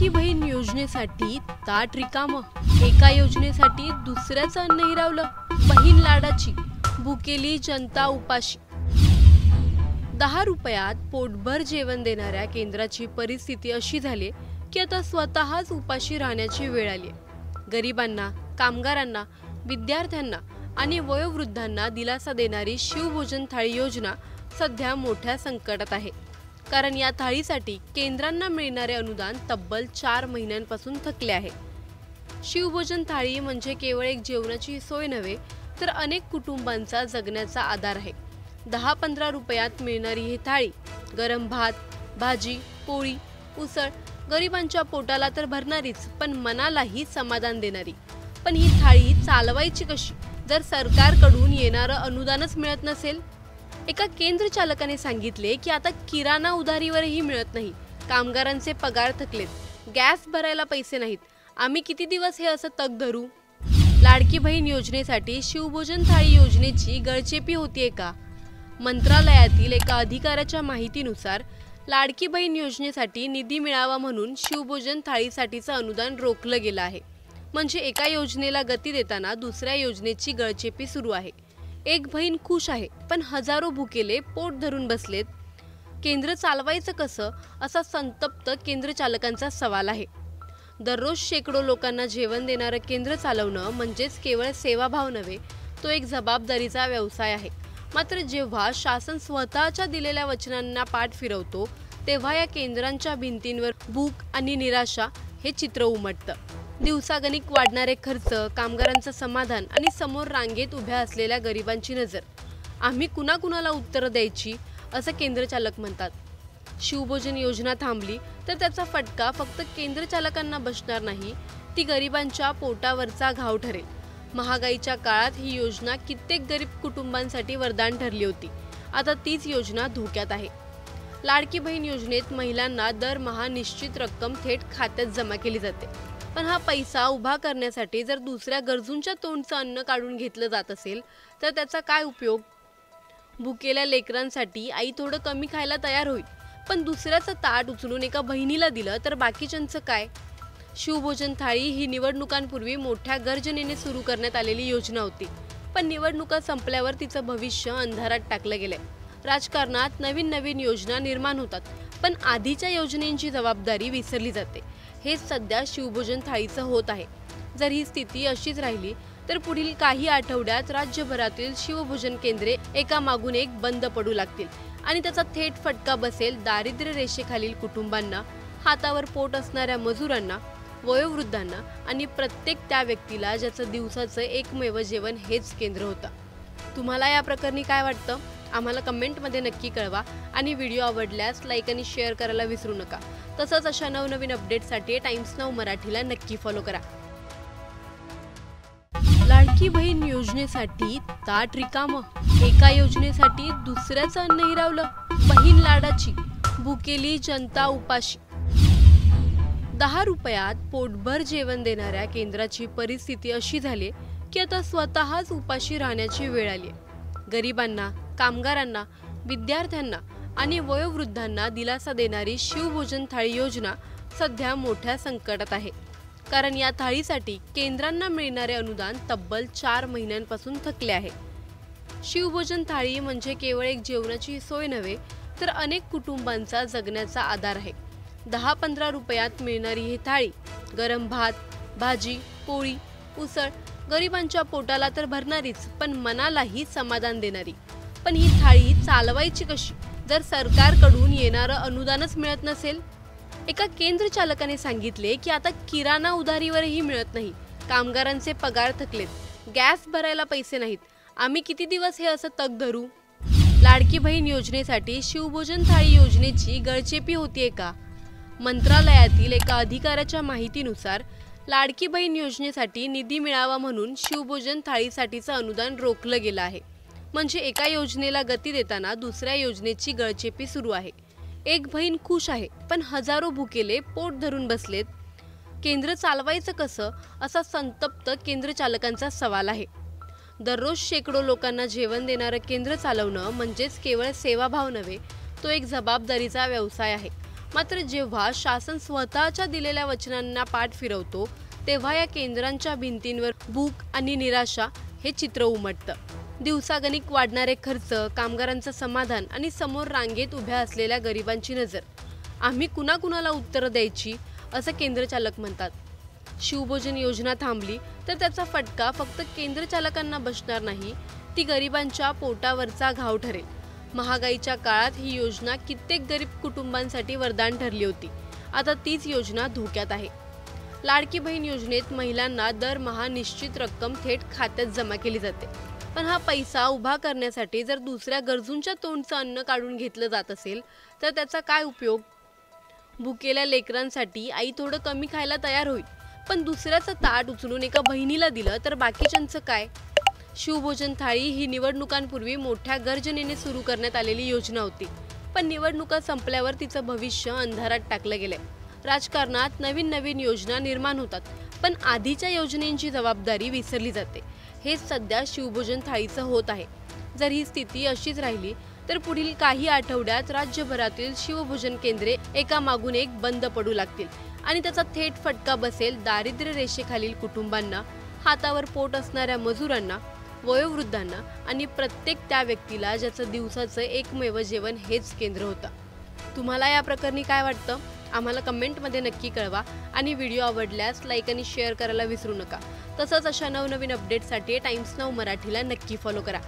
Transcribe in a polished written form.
लाडकी बहीण योजनेसाठी ताट रिकामं, एका योजनेसाठी दुसऱ्याचं अन्न हिरावलं, बहीण लाडाची भुकेली जनता उपाशी। 10 रुपयात पोटभर जेवण देणाऱ्या केंद्राची परिस्थिती अशी झाली की आता स्वतःच उपाशी राहण्याची वेळ आली आहे। गरिबांना, कामगारांना, विद्यार्थ्यांना आणि वयोवृद्धांना दिलासा देणारी शिवभोजन थाळी योजना सध्या मोठ्या संकटात आहे। कारण या थाळीसाठी केंद्रांना मिळणारे अनुदान तब्बल 4 महिन्यांपासून थकले आहे। शिवभोजन थाळी म्हणजे केवळ एक जेवणाची सोय नव्हे, तर अनेक कुटुंबांचा जगण्याचा आधार आहे। 10-15 रुपयात मिळणारी ही थाळी गरम भात, भाजी, पोळी, उसळ गरिबांच्या पोटाला तर भरणारीच, पण मनालाही समाधान देणारी। पण ही थाळी चालवायची कशी जर सरकारकडून येणारं अनुदानच मिळत नसेल? एका केंद्र चालकाने सांगितले की आता किराणा उधारीवरही मिळत नाही, कामगारांचे पगार थकलेत, गॅस भरायला पैसे नाहीत, आम्ही किती दिवस हे असं तग धरू? लाडकी बहीण योजनेसाठी शिवभोजन थाळी योजनेची गळचेपी होतीये का? मंत्रालयातील एका अधिकाऱ्याच्या माहितीनुसार लाडकी बहीण योजनेसाठी निधी मिळावा म्हणून शिवभोजन थाळीसाठीचं अनुदान रोखलं गेलं आहे। म्हणजे एका योजनेला गती देताना दुसऱ्या योजनेची गळचेपी सुरू आहे। एक बहीण खुश आहे, पण हजारो भुकेले पोट धरून बसलेत। केंद्र चालवायचं कसं, असा संतप्त केंद्र चालकांचा सवाल आहे। दररोज शेकडो लोकांना जेवण देणारं केंद्र चालवणं म्हणजेच केवळ सेवाभाव नव्हे, तो एक जबाबदारीचा व्यवसाय आहे। मात्र जेव्हा शासन स्वतःच्या दिलेल्या वचनांना पाठ फिरवतो, तेव्हा या केंद्रांच्या भिंतींवर भूक आणि निराशा हे चित्र उमटतं। दिवसागणिक वाढणारे खर्च, कामगारांचं समाधान आणि समोर रांगेत उभ्या असलेल्या गरिबांची नजर। आम्ही कुणाकुणाला उत्तरं द्यायची, असं केंद्र चालक म्हणतात। शिवभोजन योजना थांबली तर त्याचा फटका फक्त केंद्र चालकांना बसणार नाही, ती गरिबांच्या पोटावरचा घाव ठरेल। महागाईच्या काळात ही योजना कित्येक गरीब कुटुंबांसाठी वरदान ठरली होती, आता तीच योजना धोक्यात आहे। लाडकी बहीण योजनेत महिलांना दरमहा निश्चित रक्कम थेट खात्यात जमा केली जाते, पण हा पैसा उभा करण्यासाठी जर दुसऱ्या गरजूंच्या तोंडचं अन्न काढून घेतलं जात असेल तर त्याचा काय उपयोग? भुकेल्या लेकरांसाठी आई थोडं कमी खायला तयार होईल, पण दुसऱ्याचं ताट उचलून एका बहिणीला दिलं तर बाकीच्यांचं काय? शिवभोजन थाळी ही निवडणुकांपूर्वी मोठ्या गर्जनेने सुरू करण्यात आलेली योजना होती, पण निवडणुका संपल्यावर तिचं भविष्य अंधारात टाकलं गेलंय। राजकारणात नवीन नवीन योजना निर्माण होतात, पण आधीच्या योजनेची जबाबदारी विसरली जाते। हे सध्या शिवभोजन थाळीचं होत आहे। जर ही स्थिती अशीच राहिली तर पुढील काही आठवड्यात राज्यभरातील शिवभोजन केंद्रे एकामागून एक बंद पडू लागतील आणि त्याचा थेट फटका बसेल दारिद्र्य रेषेखालील कुटुंबांना, हातावर पोट असणाऱ्या मजुरांना, वयोवृद्धांना आणि प्रत्येक त्या व्यक्तीला ज्याचं दिवसाचं एकमेव जेवण हेच केंद्र होतं। तुम्हाला या प्रकरणी काय वाटतं? आम्हाला कमेंटमध्ये नक्की कळवा आणि व्हिडिओ आवडल्यास लाईक आणि शेअर करायला विसरू नका। तसंच अशा नवनवीन अपडेट्ससाठी टाइम्स नाऊ मराठीला नक्की फॉलो करा। लाडकी बहीण योजनेसाठी ताट रिकामं, एका योजनेसाठी दुसऱ्याचं अन्न हिरावलं, बहीण लाडाची भुकेली जनता उपाशी। 10 रुपयात पोटभर जेवण देणाऱ्या केंद्राची परिस्थिती अशी झाली की आता स्वतःच उपाशी राहण्याची वेळ आली आहे। गरिबांना, कामगारांना, विद्यार्थ्यांना आणि वयोवृद्धांना दिलासा देणारी शिवभोजन थाळी योजना सध्या मोठ्या संकटात आहे। कारण या थाळीसाठी केंद्रांना मिळणारे अनुदान तब्बल 4 महिन्यांपासून थकले आहे। शिवभोजन थाळी म्हणजे केवळ एक जेवणाची सोय नव्हे, तर अनेक कुटुंबांचा जगण्याचा आधार आहे। 10-15 रुपयात मिळणारी ही थाळी गरम भात, भाजी, पोळी, उसळ गरिबांच्या पोटाला तर भरणारीच, पण मनालाही समाधान देणारी। पण ही थाळी चालवायची कशी जर सरकारकडून येणारं अनुदानच मिळत नसेल? एका केंद्र चालकाने सांगितले की आता किराणा उधारीवरही मिळत नाही, कामगारांचे पगार थकलेत, गॅस भरायला पैसे नाहीत, आम्ही किती दिवस हे असं तग धरू? लाडकी बहीण योजनेसाठी शिवभोजन थाळी योजनेची गळचेपी होतीये का? मंत्रालयातील एका अधिकाऱ्याच्या माहितीनुसार लाडकी बहीण योजनेसाठी निधी मिळावा म्हणून शिवभोजन थाळीसाठीचं अनुदान रोखलं गेलं आहे। म्हणजे एका योजनेला गती देताना दुसऱ्या योजनेची गळचेपी सुरू आहे। एक बहीण खुश आहे, पण हजारो भुकेले पोट धरून बसलेत। केंद्र चालवायचं कसं, असा संतप्त केंद्र चालकांचा सवाल आहे। दररोज शेकडो लोकांना जेवण देणारं केंद्र चालवणं म्हणजेच केवळ सेवाभाव नव्हे, तो एक जबाबदारीचा व्यवसाय आहे। मात्र जेव्हा शासन स्वतःच्या दिलेल्या वचनांना पाठ फिरवतो तेव्हा या केंद्रांच्या भिंतींवर भूक आणि निराशा हे चित्र उमटतं। दिवसागणिक वाढणारे खर्च, कामगारांचं समाधान आणि समोर रांगेत उभ्या असलेल्या गरिबांची नजर। आम्ही कुणाकुणाला उत्तरं द्यायची असं केंद्रचालक म्हणतात। शिवभोजन योजना थांबली तर त्याचा फटका फक्त केंद्रचालकांना बसणार नाही, ती गरिबांच्या पोटावरचा घाव ठरेल। महागाईच्या काळात ही योजना कित्येक गरीब कुटुंबांसाठी वरदान ठरली होती। आता तीच योजना धोक्यात आहे। लाडकी बहीण योजनेत महिलांना दरमहा निश्चित रक्कम थेट खात्यात जमा केली जाते, पण हा पैसा उभा करण्यासाठी जर दुसऱ्या गरजूंच्या तोंडचं अन्न काढून घेतलं जात असेल तर त्याचा काय उपयोग? भुकेल्या लेकरांसाठी आई थोडं कमी खायला तयार होईल, पण दुसऱ्याचं ताट उचलून एका बहिणीला दिलं तर बाकीच्यांचं काय? शिवभोजन थाळी ही निवडणुकांपूर्वी मोठ्या गर्जनेने सुरू करण्यात आलेली योजना होती, पण निवडणुका संपल्यावर तिचं भविष्य अंधारात टाकलं गेलंय। राजकारणात नवीन नवीन योजना निर्माण होतात, पण आधीच्या योजनेची जबाबदारी विसरली जाते। हेच सध्या शिवभोजन थाळीचं होत आहे। जर ही स्थिती अशीच राहिली तर पुढील काही आठवड्यात राज्यभरातील शिवभोजन केंद्रे एकामागून एक बंद पडू लागतील आणि त्याचा थेट फटका बसेल दारिद्र्य रेषेखालील कुटुंबांना, हातावर पोट असणाऱ्या मजुरांना, वयोवृद्धांना आणि प्रत्येक त्या व्यक्तीला ज्याचं दिवसाचं एकमेव जेवण हेच केंद्र होतं। तुम्हाला या प्रकरणी काय वाटतं? आम्हाला कमेंटमध्ये नक्की कळवा आणि व्हिडिओ आवडल्यास लाईक आणि शेअर करायला विसरू नका। तसंच अशा नवनवीन अपडेट्ससाठी टाइम्स नाऊ मराठीला नक्की फॉलो करा।